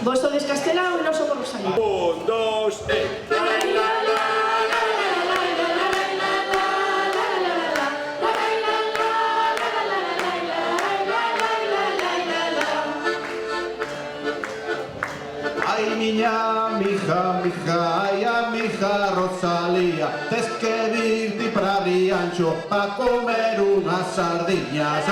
Vos sodes Castelao e non somos Rosalía. 1, 2, e... Ai, miña mija, ai, a mija Rosalía, tes que virti para Rianxo pa comer unhas sardiñas.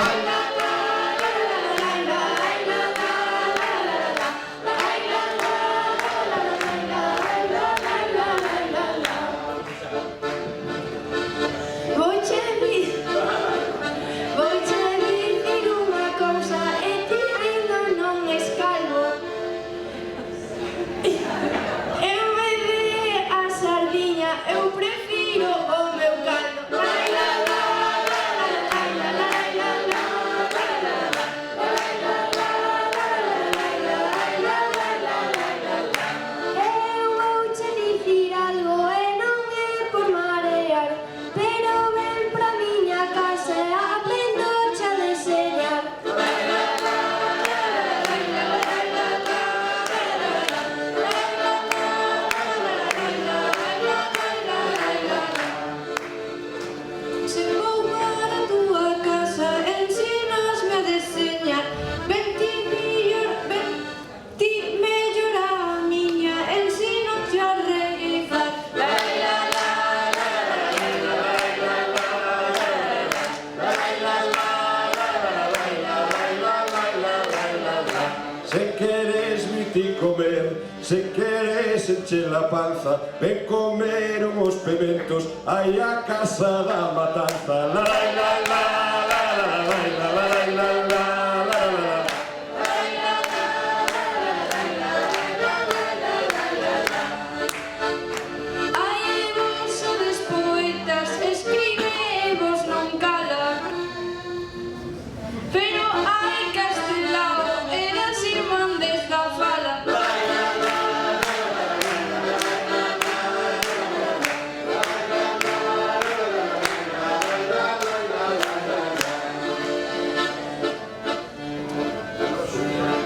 Se queres virti comer, se queres encher la panza, ven comer uns pementos aí a casa da matanza. La la la la la la la la la la la.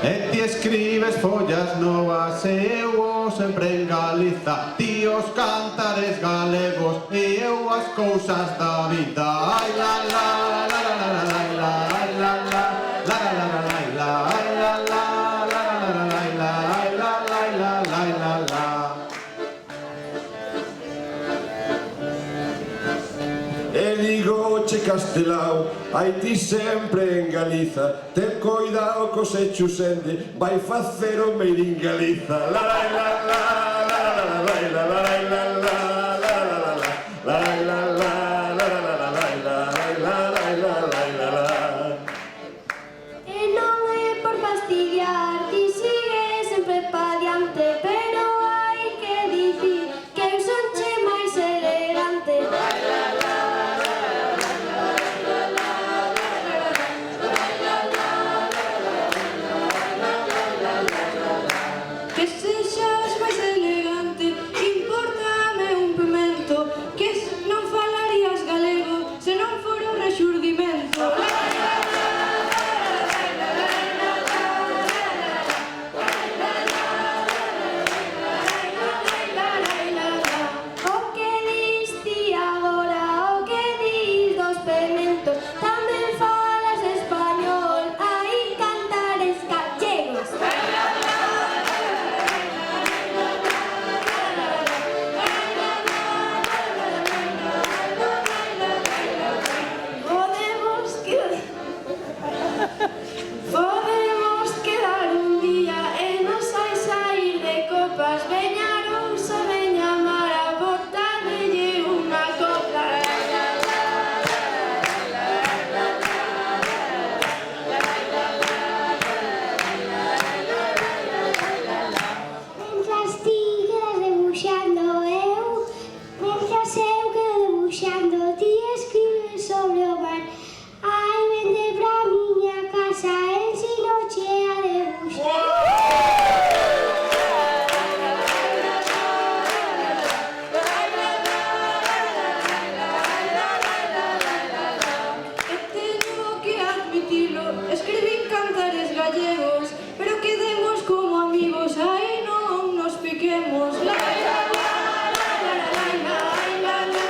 E ti escribes follas novas e eu sempre en Galiza, ti os cantares galegos e eu as cousas da vida. Ai la la la la la la la la la la la la la la la la E digo che Castelao, hai ti sempre en Galiza, ten coidado cos hechos ende, vai facer o made in Galiza. La la la la la la la la la la Escribí cantares gallegos, pero que de queremos. La, la, la, la, la, la, la, la, la, la.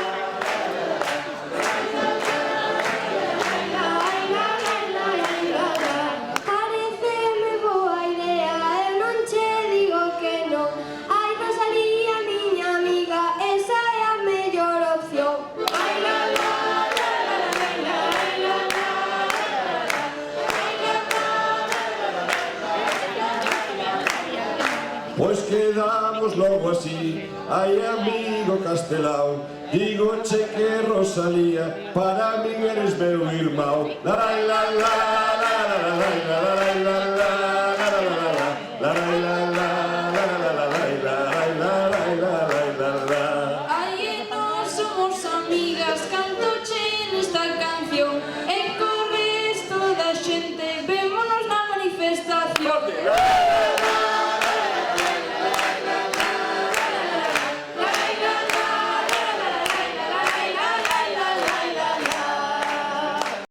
Pareceme boa idea, eu non che digo que non. Ai, Rosalía, miña amiga, esa é a mellor opción. Ai, la, la, la, la, la, la, la, la, Pois quedamos logo así, ai amigo Castelao, digo che que Rosalía, para min eres meu irmão. La la la la.